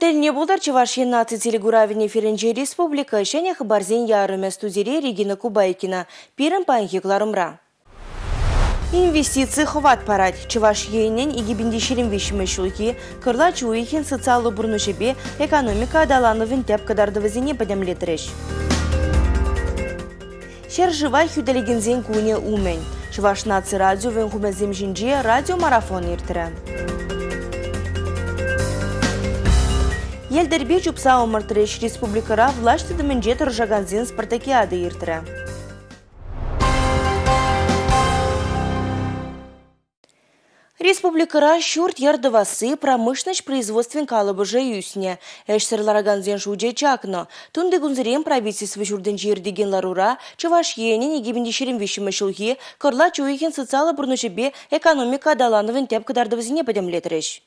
Телне булдар Чувашия наци телегуравине Ференче Республика шене хабарзен ярыме студире Регина Кубайкина. Пирен панхикларымра. Инвестиции хват парад. Чувашиенен и гибиндишерим вещими шулки, кырла чуихин социалу бурнушебе экономика адалановин теп кадардовазине подемлетреш. Шер живай хюделегензен куне умен. Чуваш наци радио венхумезем жинже радиомарафон иртера. Елдербе чупса омыртыреш республикара влашты дымынже тұржаганзен спартакиады иртера. Республикара шурт ярдывасы промышленность производствен калыбыжа юсне. Эшсерлараганзен шуде чакно. Тунды гунзерем правительство шурденчи ердеген ларура, Чувашиенен и гибиндишерим вещим шулхи, кырла чуихен социалы бурнушебе экономика адалановын теп кадардывызине подемлетреш.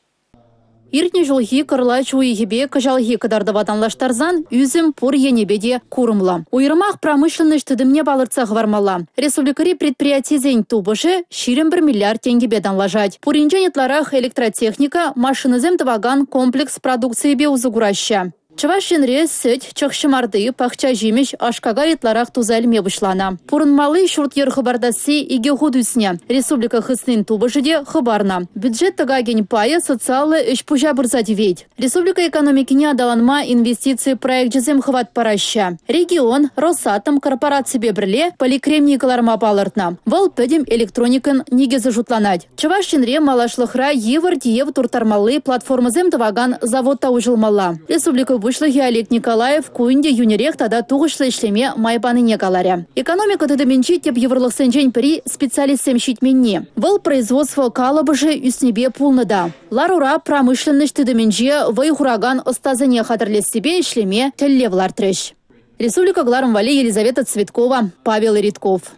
Иртне жылхи кырла чуихебе кажалхи кадардыватанлаштарзан үзім пур енебеде курымла. Уйрымах промышленность тыдымне балырцах вармала. Республикари предприятиезен тубышы ширен 1 миллиард теңгебедан лажать. Пуринженетларах электротехника, машинызем тываган комплекс продукции бе узугураща. Чувашинре сеть чахшымарды пахча жимеш ашкага итларах тузальме вышлана. Пурынмалы шурт ер хабардаси иге худусне. Республика хыснын тубышыде хабарна. Бюджет тагаген пая социалы эшпужа бұрзадивейд. Республика экономикине адаланма инвестиции проект жезем хват параща. Регион, Росатом, корпорации бебрле, поликремникаларма палыртна. Вал педем электроникын негезі жутланать. Чувашинре малашлыхра евр диев туртармалы платформазем таваган завод таужилмала. Республика Вышлыхи Олег Николаев куинде юнерех тада туғышлы ишлеме майбаны некаларе. Экономика тыдыменчи теп еврлықсын жень при специалистсем щитменне. Выл производство калыбыжы үснебе пулныда. Ларура промышленность тыдыменчи вайхураган остазыне хатырлес себе ишлеме теллевлар треш. Республика Гларом Вали Елизавета Цветкова, Павел Ритков.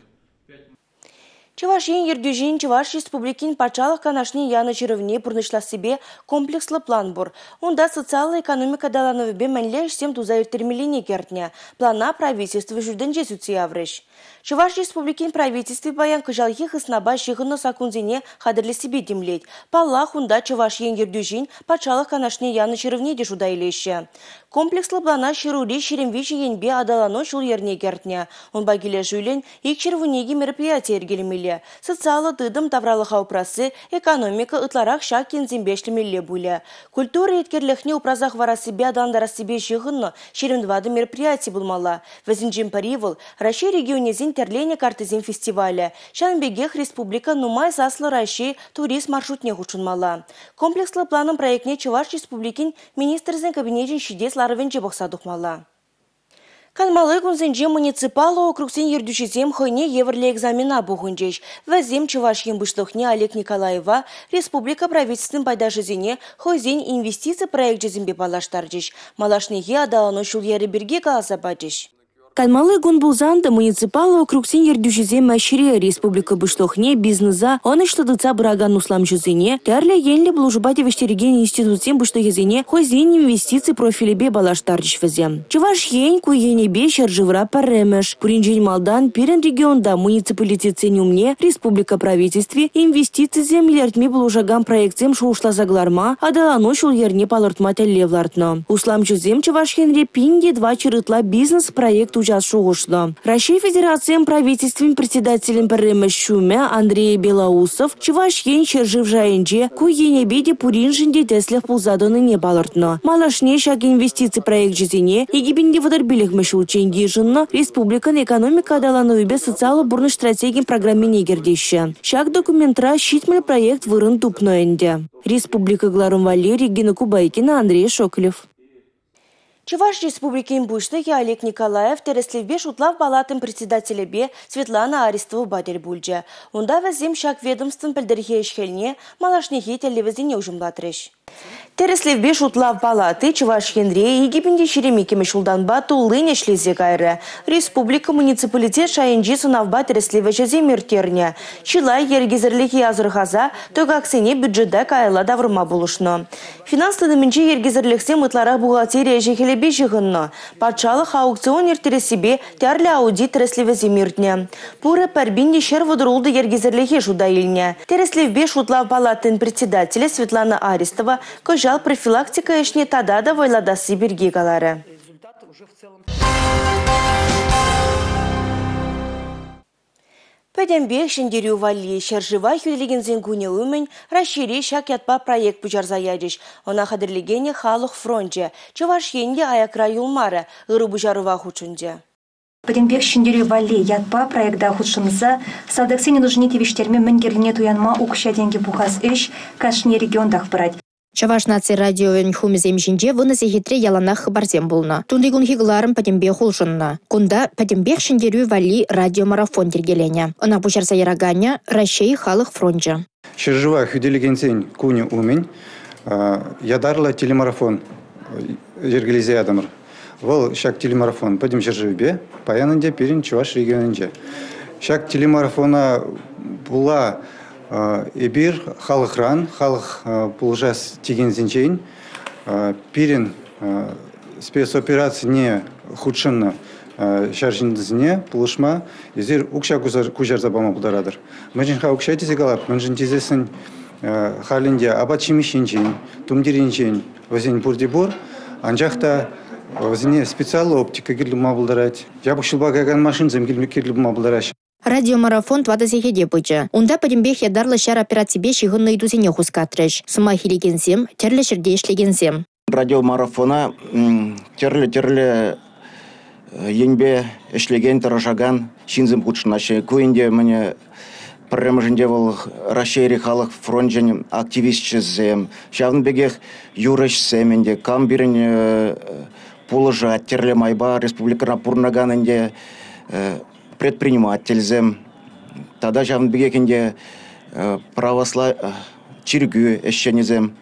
Чувашин ердюжин Чуваш республикин пачалых канашни яны жировне пурнышла себе комплекслы план бур. Унда социальная экономика далановебе мәнле штем туза иртермелине кертне. Плана правительства журденже суци аврыш. Чуваш республикин правительстве баян кыжалхи хыснаба шихыны сакунзине хадырлы себе демлеть. Паллах унда Чувашин ердюжин пачалых канашни яны жировне дешуда илеще. Комплекслы плана ширури шеремвичи енбе адалано шул ерне кертне. Он багиле жюлен ик червунеги мероприятия ергелемели. Социалы дыдым тавралыха упрасы, экономика ытларах шак кензембешлемелле буле. Культура еткерлехне упразах вара себе адандара себе жығынны шеремдвады мероприятий булмала. Везінжен паривыл, Раши регионезин терлене картезин фестиваля. Шанбегех республика нумай заслы Раши турист маршрутне хучунмала. Комплекслы планым проектне Чуваш республикин министрзен кабинетин шидес ларывенче бокса духмала. Канмалы гунзенже муниципалы округсен ердюшезем хойне еврле экзамена бугунжеш. Вазем Чувашин бышлыхне Олег Николаева республика правительствен пайдашызене хойзен инвестиция проект жезембе балаштаржеш. Малашнеге адаланы шул ері бірге каласабадеш. Канмалы гунбулзанды муниципалы округсен ердюшезем мәшіре республика бышлыхне бизнеса оныштыдыца бұраган услам жүзене тәрлі енлі бұлжыбаде вештереген институцен бышлыгезене хойзен инвестиции профилебе балаштаржеш вазем. Чуваш ен куенебе шаржывра паремеш. Пуринжен малдан пирен регионда муниципалитетсен умне республика правительстве инвестиции землертме бұлжаган проектсем шоушла загларма адалано шул ерне палыртма тәллевлартно. Услам жүзем Чуваш енре пинге 2 чырытла бизнес проект шуғышлы. Россия Федерациям правительствен председателем паремеш шуме Андрей Белоусов Чуваш ен шержив жайынже куенебеде пуринжинде теслев пулзадыны не балыртны. Малашне шаг инвестиции проект жезене егибинде вадарбелек мәшілченге жынны республикан экономика адалануыбе социалы бурны стратегин программе негердеші. Шаг документра щитмел проект вырын тупноенде. Республика Гларом Вали Регина Кубайкина, Андрей Шоклев. Чуваш республикин бушлыхи Олег Николаев тереслевбе шутлав балатын председателебе Светлана Арестова бадель бульджа. Унда вазем шак ведомствен пельдерхе ешхельне малашнехи телевизине ужымлатреш. Тереслевбе шутлав балаты Чуваш Хенре египенде шеремекеме шулданба тулыне шлезе кайры. Республика муниципалитет шайынжи сынавба тереслеве жеземертерне. Чилай ергезерлихи азырхаза төгаксене бюджетда кайла даврыма булышны. Финансты дымынче ергезерлихсе мытлара бухгалтерия жехелебе жығынны. Патшалық аукцион ертересебе тәрлі аудит тереслеве земиртне. Пуры пәрбинде шер водырулды ергезерлихи жуда илне. Тереслевбе шутлав балатын председателя Светлана Арестова көжа Пычал профилактика ешне тада да войладасы берге калары. Пәдембек шендерю вали шаржыва хюлеген зенгуне умен расшири шак ятпа проект пучарза ядиш. Она хадырлегене халых фронте. Чаваш енде аякра юлмары, ыры бужарыва хучунде. Пәдембек шендерю вали ятпа проекта худшымыза салдаксене нужны тевиштерме менгерлине туянма укша деньги бухаз эш кашне региондах брать. Чаваш наци радиовен хумизем жинже вынысы хитре яланах хабарзем булна. Тундигун хигларым пәдембек хулшынна. Кунда пәдембек шендерю вали радиомарафон тергелене. Она пучарса яраганя Рашей халых фронтжа. Шаржыва хюделегенсен куне умен ядарла телемарафон ергелезе адамыр. Вол шак телемарафон пәдем шаржывбе паянынде перин Чуваш регионынде. Шак телемарафона була эбир халықран, халық пулжас теген зенчейн, перин спецоперация не худшынна шаржындызіне пулышма, езер укша кужар забама бұдарадыр. Мәжінға укша тезегалап, мәжін тезесін халінде абачимишінчейн, тумдеринчейн, өзен бұрдебұр, анжақта өзіне специалы оптика керліма бұлдарад. Жабықшылба каган машин керліма бұлдарад. Радиомарафон твада зехеде бычы. Унда пәдембек ядарлы шар оперативе шиғынны идузене хускатрыш. Сума хилегенсем, терлі шерде ишлегенсем. Радиомарафона терлі енбе ишлеген таражаган шинзем худшынашы. Көйінде мәне пәрремжінде бол Рашери халық фронтжен активистчізем. Шавын бегех юрышсеменде, камбирін пулыжа терлі майба республикана пурнаганынде предпринимательзем. Тада жавын бігекінде чиргü эшченезем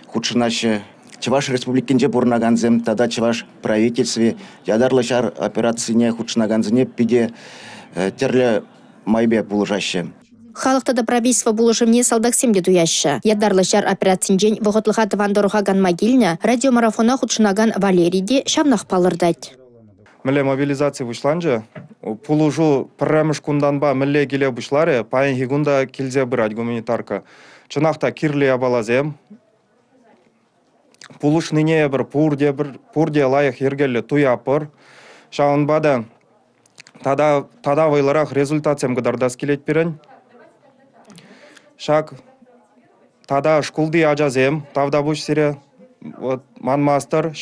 худшынашы. Чаваш республикінде бурнаганзем, тада Чаваш правительстве ядарлы шар операцияне худшынаганзіне пиде терлі майбе булыжашы. Халықта да правительство булышымне салдаксемде туяшы. Ядарлы шар операциянжен вғытлыға тывандоруға ганмагилня радиомарафона худшынаган Валерийде шавнақ палырдать. Міле мобилизация вышланжы, пулужу пірреміш кунданба міле келе бұшлары, пайын хигунда келзе бұрад гуманитарка. Чынақта кирле абалазем, пулуш ныне бір пурде лайық ергелі туяпыр. Шауынбада тада вайларақ результациям гыдардас келет берін. Шак тада шкулды ажазем, тавда бұш сире, манмастер,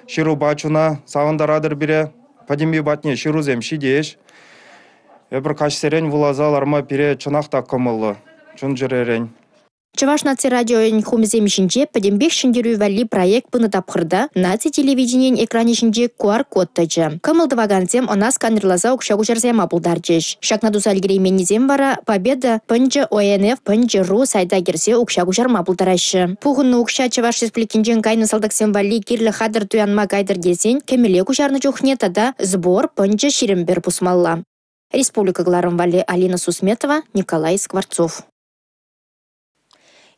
Ширубачуна савандарадыр бире, падимби батне ширузем шидеш. Эбір кашсерен вулазаларма бире чынақта кымылы, чын жүререн. Чаваш наци радиоен хумизем жинже пәдембек шендерю вали проект пыны тапқырда наци телевидениен экране жинже QR-код тачы. Кымылды ваганзем она сканерлаза укшагу жарзем абылдарчыш. Шакна дусалгірей меннезем вара победа пынчы ОНФ пынчы ру сайда керсе укшагу жарма абылдарашы. Пуғынны укша Чаваш республикинжен кайны салдаксем вали кирлі хадыр туянма кайдыр десен кемеле кушарны чухне тада сбор пынчы ширембер пусмалла. Республика гларым вали Алина Сусметова, Николай Скворцов.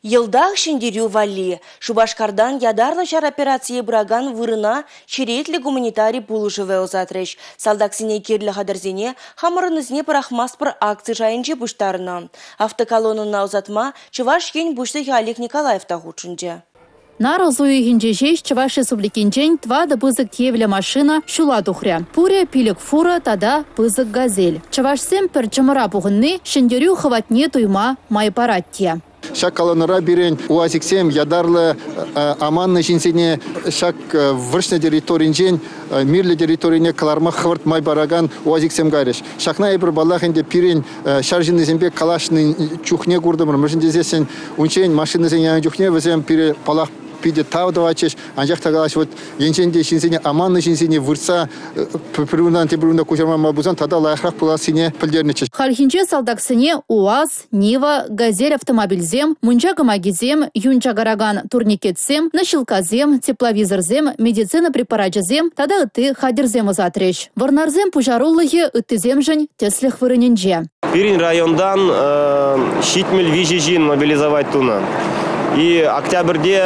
Йылдах шендерю вали. Шубашкардан ядарлы шар операция браган вырына черетлі гуманитарий пулышыве озатрыш. Салдаксине керлі хадырзене хамырынызне парахмаспыр акции жайынче бұштарына. Автоколонына озатма Чуваш ен бұшты Олег Николаевта хучынче. Нары зуи хинчешеш Чуваш республикинчен твада пызык евля машина шула тухря. Пуре пилік фура тада пызык газель. Чувашсем пір чымыра пуғынны шендерю хватне туйма майпараттия. Шак колонора бирен уазиксем ядарлы аманны жинсене шак врышны территоринжен мирлі территорине каларма хварт май бараган уазиксем гареш. Шакна ебір балахынде пирен шаржинны зембе калашны чухне курдымыр. Мышынде зесен унчен машины зен чухне візем пире палах пиде тавдавачеш, анжақта галаш вот енченде шинсене аманны шинсене вырса пирундан тебірунда кушарма мабузан тада лайхрах пуласыне пілдернечеш. Хархинче салдаксыне УАЗ, Нива, Газель автомобильзем, Мунчагамагизем, Юнчагараган турникетсем, Нащилказем, тепловизорзем, медицина препаратжезем, тада ыты хадерзем озатреш. Варнарзем пужаруллыхе ыттызем жын теслих вырыненже. Пирин райондан щитмель вижижин мобилизовать туна. И октябрьде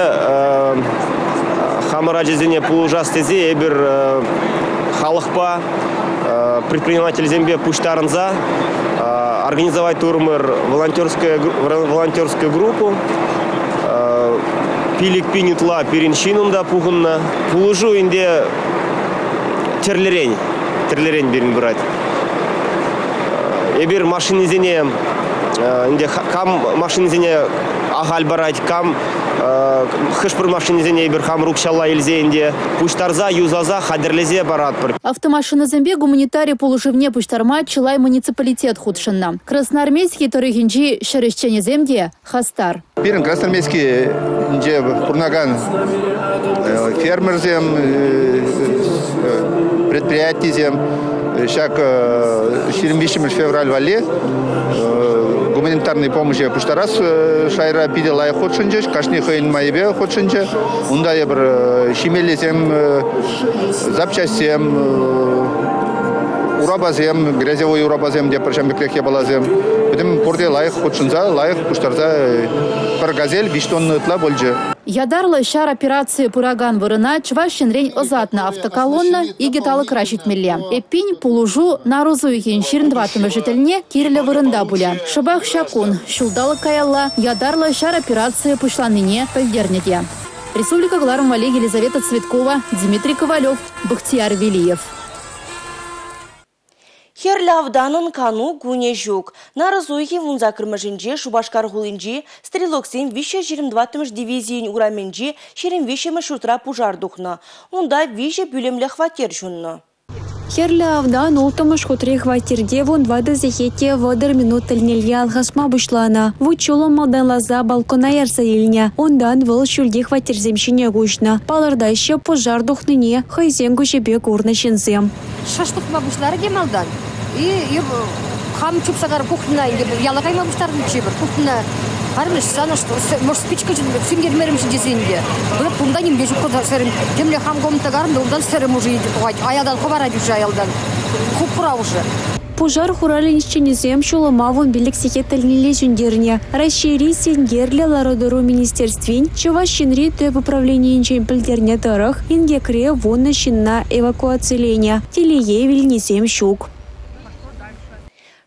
хамараджезине пулужастезе эбир халықпа предприниматель зембе пуштарынза организовать турмыр волонтерскую группу пилик пинитла перенщинунда пухунна. Пулужу инде терлерень берин брать. Эбир машинизине инде кам машинизине ахаль барать, кам хышпыр машинизине эбир хам рукшалла илзе инде пуштарза юзаза хадерлезе барат. Автомашина зембе гуманитарий полуживне пуштарма Чилай муниципалитет худшинна. Красноармейский торыхинчи шерещене земде хастар. Бирин красноармейский инде пурнаган фермерзем предприятием шак 25 февраль вале гуманитарной помощи пуштарас шайра пиде лай ходшинче кашни хойн майбе ходшинче унда ебр шимелезем запчастем урабазем грязевой урабазем деп причем балазем битим порде лайх ходшинза лайх пуштарза пар газель 5 тонны тла больже. Ядарлы шар операции пураган вырына чвашинрень озатна автоколонна и геталы крашит милле. Эпинь пулужу нарузу ихин ширндватымы жительне кирле вырында буля. Шабах шакун шулдалы каялла ядарлы шар операции пушланыне пельдернеде. Республика Гларм Вали, Елизавета Цветкова, Дмитрий Ковалев, Бахтияр Велиев. Херлявданын кану гуне жук. Наразуйхи вунзакрмажинже Шубашкар гулинжи стрелоксен 522 дивизиин ураменжи шеремвеше маршрутра пужар духна. Унда виже бүлемле хватер жунна. Херлявдан ултымыш хутри хватерде вон 20 водыр минут ильнелье алхасма бушлана. Вучулу малдан лаза балкона ярса илня. Ондан выл шульди хватерземшине гушна. Палырда еще пожар духныне хайзен гушебе гурна шинзем. Шаштықма бушлары кемалдан. И хам чупсагар кухня, ялакайма буштарын чебір. Кухня, армеш сана, что, может, спичка всем гермерим шиндесенде. Было пунда ним бежу куда сэрим. Темле хам гомтагарым, да удан сэрим уже идет. Аядан ховара дюжа ялдан. Хупра уже. Пожар хуралинщинезем шулымавун билексеке тельнеле жүндерне. Расшири сенгерле лародору министерствин, чувашинри төп управлениенчен пілдерне тарах, ингекре вонна шинна эвакуацилене. Телее вильнезем шук.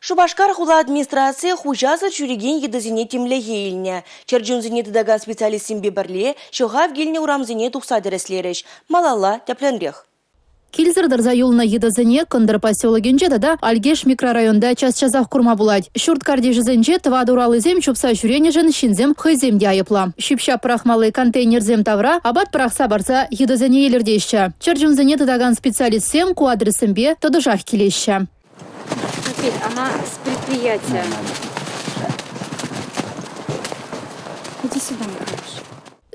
Шубашкар хула администрация хужаза чуреген едазине темлеге илне. Черджунзине тыдаган специалистин бебарле, шоға вгелне урамзине тухса дереслереш. Малала тепленрех. Килзердер юлна едазине кындыр поселогенче да Альгеш микрорайонда час-часах курма булать. Шурткарди жизенче тыва дуралызем чупса шуренежен шинзем хайземде айыпла. Шипша прахмалы контейнерзем тавра, абат прахса барса едазине елердеща. Черджунзине тыдаган специалистсем ку адресембе тодышах келеща. Она с предприятия. Иди сюда,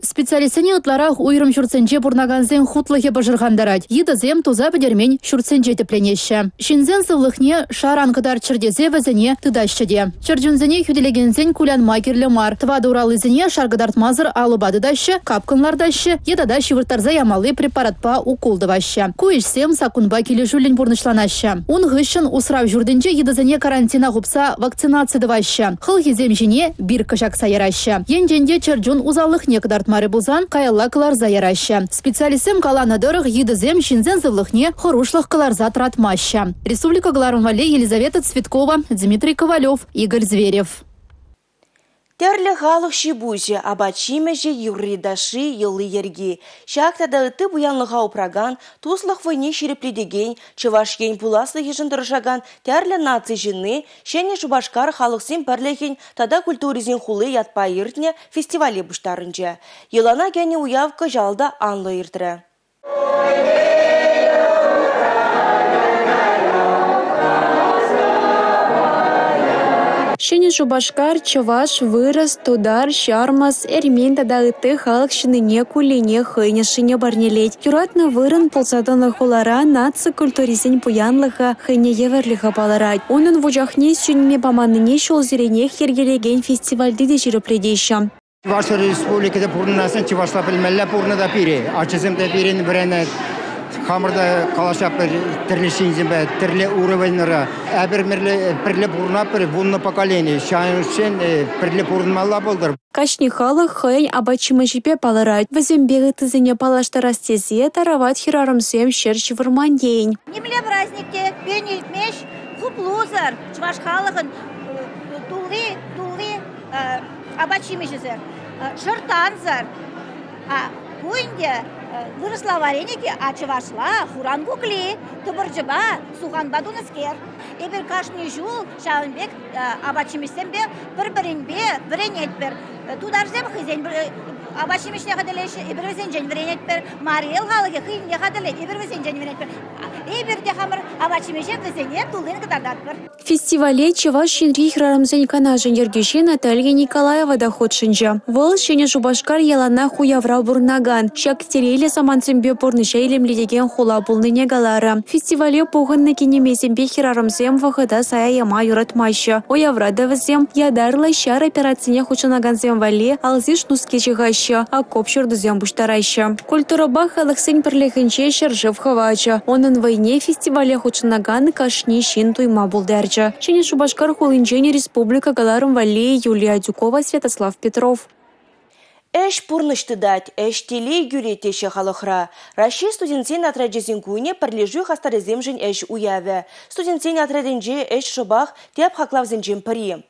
Специалистсене ытларах уйрым шурценче бурнаганзен хутлыхе бажыргандарать. Едазем туза бедермень шурценче тепленеща. Шинзен сывлыхне шаран кадар чердезе вазене тыдащаде. Черджунзене хюделегензен кулян макерле мар. Тва дуралызене шаргадартмазыр алыбадыдаща, капкынлардаща, едадащи выртарза ямалы препаратпа укулдываща. Куишсем сакунба келешулень бурнышланаща. Он гыщын усрав журденче едазене карантина гупса вакцинациядываща. Хылхизем жіне бир кышак сайыраща. Енженде черджун узалыхне кадартма Бузан каялла кыларза яраща. Специалистем калана дырых едызем шинзен зывлыхне хорушлых кыларза тратмаща. Республика Гларм Вали, Елизавета Цветкова, Дмитрий Ковалев, Игорь Зверев. Терлі халық шибузе, абачимеже юридаши йылы ерги. Шақтада ыты буянлыға упраган, туслық войне шерепледеген, чывашкен пуласлы ежін дұрышаган терлі наци жины, шене Шубашкар халықсен пәрлеген тада культуризен хулы ятпа иртне фестивале бұштарынча. Йылана гәне уявка жалда анлы иртірі. Шене Шубашкар, Чаваш, Вырос, Тудар, Шармас, Эрмин тадагыты халық шиныне кулине хыйне шине барнелеть. Юратна вырын полсадонлы хулара наци культуризен пуянлыха хыйне еверлиха баларать. Onun вужахне сюнме баманыне шол зирене хергелеген фестивальды де жирепледеща. Чуваш республикада пурнасын Чувашла білмелі пурнада пире. Ачызымда пирен бірені Хамырда калашап тірлешінзімбе, тірлі уровенлері, әбір бірлі бұрнап бір бұнны поколение, шайын үшін бірлі бұрнмалла болдыр. Кашни халық хыйн абачымы жіпе паларать. Вазембегі тізіне палаштарастезе тарават хирарымсем шерші вырман дейін. Немле празднике бенелтмеш хуплузар, чуваш халығын тулы абачымы жізер, жыртанзар. Куинде выросла вареники, а чувашла хуран кукли, тубыржыба, сухан бадуныскер. Эбір кашны жул, шавынбек, абачымыстен бе, бір-бірін бе, бірен етбір. Тударзем хызен, абачымышне қадылеш, эбір візен жен бірен етбір. Мариел қалығы хыйынне қадыле, эбір візен жен бірен етбір. Эбір де қамыр абачымыше візене тулын қыдардатбір. Фестивале Чуваш Шенрих Рарамзен Канажын ергеше Наталья Николаева доходшынжа. Выл шене Шубашкар ялана хуявра бурнаган. Шак тереле саманцембе порныша илемледеген хула булныне галара. Фестивале погынны кинемесембе хирарамзем вахыда сая яма юратмайшы. Ояврада візем ядарлы шар операцине хучынаганзем вале алзиш нуске жығайшы, а копшырдызем буштарайшы. Культураба халықсен бірлігінше шаржыв хавачы. Onun войне фестивале хучынаган кашни шин туйма булдарчы. Шене Шубашкар хулинжене республика галарым вале Юлия Дюкова, Святослав Петров. Эш пурнышты дать, эш телей гюретеше халықра. Раши студентсен отряджезен куйне пірлежу хастарыземжен эш уяве. Студентсен отряденже эш шыбах теп хаклавзенжен пыри.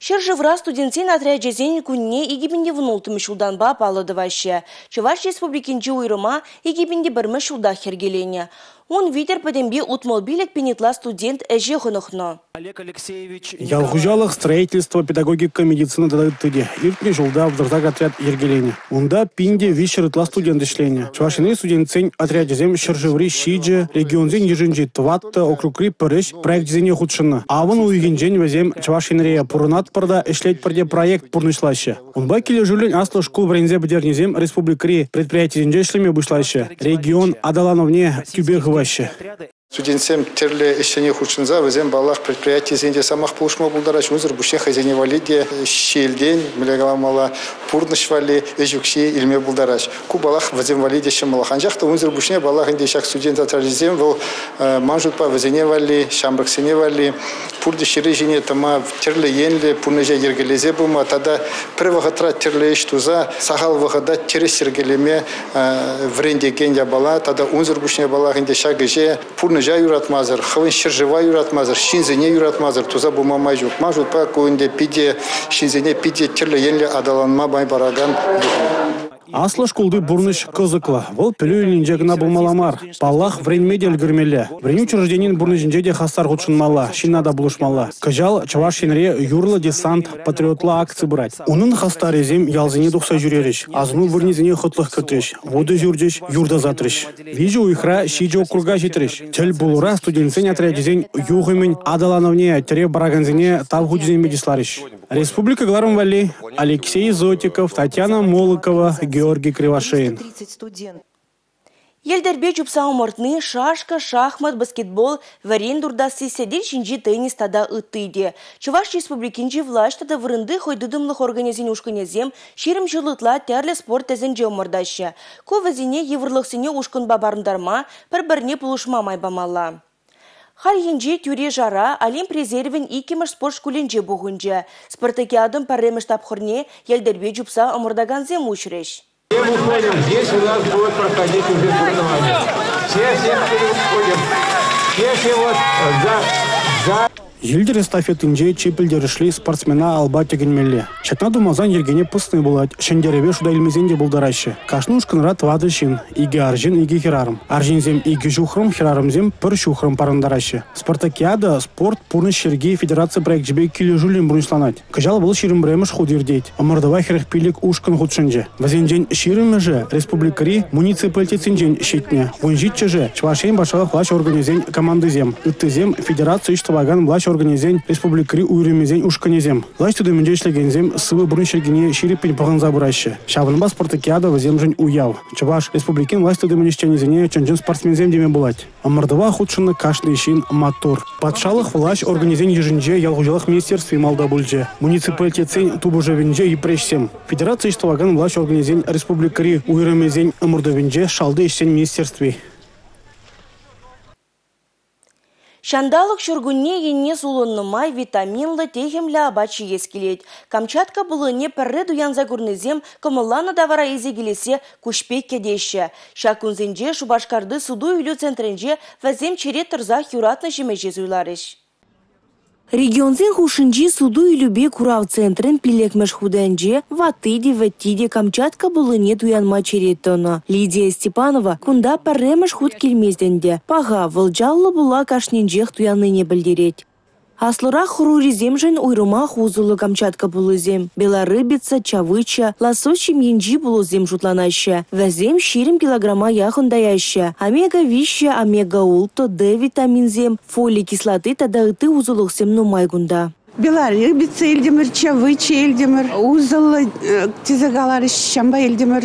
Шыржывра студентсен отряджезен куйне игибінде внултымы шулданба палыдываще. Чуваш республикинче уйрыма игибінде бірмі шулда хергелене. Он витер подемби утмолбилек пенетла студент эже хынықны. Ялгужалых строительство, педагогика, медицина дадыттыде. Иртне жолда вдырзак отряд ергелени. Унда пинде вишерытла студент ишлени. Чувашины студентсен отрядезем шыржыври шиджи, регионзен ежинжи тватты, округри пырыш, проект зене худшыны. Авын уйгенжен везем Чувашинрея пурынат пырда эшлет пырде проект пурнышлаще. Унба келе жулен аслы школ брензе бдернезем республикари предприятиенже ишлеме бушлаще. Регион адалановне кюбегова. Студентсем терле ещене худшынза, везем балах предприятий зенде самах пулшма булдарач, узыр буше хозяйне валиде, щельдень, млегаламала, пурныш вали, эжукши, ильме булдарач. Ку балах везем валиде шамалаханжахта, узыр бушне балах инде шак студент атрализем, вол манжутпа везене вали, шамбраксене вали, пурды ширежине тама терле енле, пурныжа ергелезе бума, тада prvagatra терле иштуза, сахал вагада терес сергелеме вренде генья бала, тада узыр бушне балах инде шак эже, Жа юратмазыр, хвын шыржыва юратмазыр, шинзене юратмазыр, туза бума майжук. Мажут па көйінде пиде, шинзене пиде терле енле адаланма бай бараган. Аслы школды бурныш кызыкла. Вол пілуілінже гына булмаламар. Паллах вренмеде үлгірмелі. Врен учрежденин бурнышынже де хастар худшынмала, шинада булышмала. Кажал Чувашинре юрлы десант патриотла акции брать. Унын хастарезем ялзыне дұқса жүреріш. Азыну вырнезіне хытлық кіртіш. Воды жүрдеш, юрда затрыш. Вижу уйхра шиджо округа житриш. Тел булура студентсен отрядезен юғымен адалановне тере бараганзене тавгудзен медислариш. Республика Гларым Вали, Алексей Зотиков, Татьяна Молокова, Георгий Кривошеин. Елдербе чупса умортны шашка, шахмат, баскетбол, варен дурдасы седел шинжи теннис тада ыттыйде. Чуваш республикинчи власть тада вырынды хойдыдымлых организин ушкынезем ширым жылытла тәрлі спорт тәзінже умырдашы. Ко вазине еврлықсыне ушкын бабарындарма, бір-бірне пулышма майбамала. Хар енже тюре жара Олимп резервен икемыш спорт шкуленже бұғынже. Спартакиадым парремыш тапхырне елдербе чупса умырдаганзем ушреш. Здесь у нас будет проходить уже соревнования. Все переходим. Если вот за... Елдер эстафетинже чепілдерішли спортсмена алба тегенмелі. Шатна думазан ергене пысны булать, шендеребе шуда илмезенде булдарашы. Кашны ушкынра твады шин, иге аржин, иге хирарым. Аржинзем иге жухрым, хирарымзем пір шухрым парындарашы. Спартакиада спорт пурны шерге федерация проект жібе келі жүлін бұрыншланать. Кажал бұл ширым бремеш худирдейт. Амырдава хирықпилік ушкын худшынже. Вазенжен ширымы же республикари муниципалитетсенжен шетне. Вунжитче же Чувашен башалық власть организен командызем. Үттізем федерация иштаваган власть организен республикари уйрымезен ушканезем. Власть тудымынже ишлегензем сывы бұрын шергене шириппен пағынза бұрашы. Шавынба спартакиада ваземжен уяв. Чуваш республикин власть тудымын іштенезене чонжен спортсмензем деме булать. Амырдава худшыны кашны ишин мотор. Патшалық власть организен ежінже ялғужалық министерстве малда бульже. Муниципалитетсен тубужевенже ипрешсем. Федерация иштаваган власть организен республикари уйрымезен амырдовенже шалды иштен министерстве. Шандалық шүргүнне енне сулынны май витаминлы техемлі абачы ескелет. Камчатка бұлыне пірі дуянза көрнезем кымылланы давара езегелесе күшпек кедеші. Шакунзенже Шубашкарды суду үйлі центренже вәзем чере тұрзақ юратны жемеже зуйларыш. Регионзен хушинчи суду и любе курав центрен пилекмеш худенже ватыди веттиде Камчатка булыне туянма череттона. Лидия Степанова кунда парремеш худ келмезденде. Пага вылжаллы була кашненжех туянныне білдерет. Аслырах хуруриземжен уйрума хузулы Камчатка булызем. Белорыбица, чавыча, лососчим енжи булызем жутланаща. Вазем ширим килограмма яхындаяща. Омега-вища, омега-улто, Д витаминзем, фолий кислоты тадагыты узулықсем нумайгунда. Белорыбица эльдемір, чавыча эльдемір, узылы тезагалары шамба эльдемір,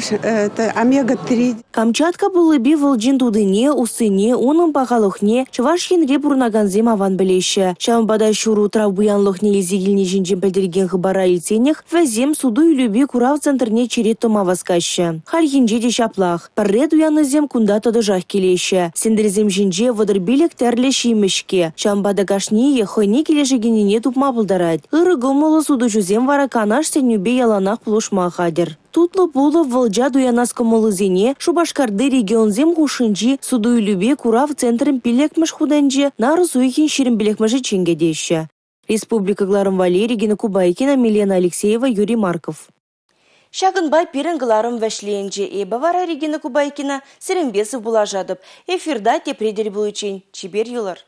омега-3. Камчатка булыби вылжин тудыне, усыне, унын бағалықне, чываш енре бурнаганзем аван білеші. Шамбада шуру травбуянлықне елзегіліне жинжен пәлдерген ғыбара елсенех, вәзем суду үйлюбе курав центрне черет тома васкашы. Хархинже де шаплах. Парред уянызем кунда тоды жақ келеші. Сендірзем жинже вадырбелек тәрлеші емешке. Шамбада кашние хойне келешегеніне тупма бұлдарад. Үрі гомылы суду жүзем вара канаш сенюбе яланақ пұлышма қадыр. Тутлы булы вылжа дуянас комолызене, Шубашкарды регионзем хушинчи суду үйлюбе курав центрын пилекмеш худенже, нары суйхин ширин билекмеші ченгедеші. Республика Гларым Валерий, Гена Кубайкина, Милена Алексеева, Юрий Марков. Шагынбай пирен Гларым вәшленже эбі вара Регина Кубайкина, Серембесов була жадып. Эфирда тепредер бұл үшін. Чибер юлар.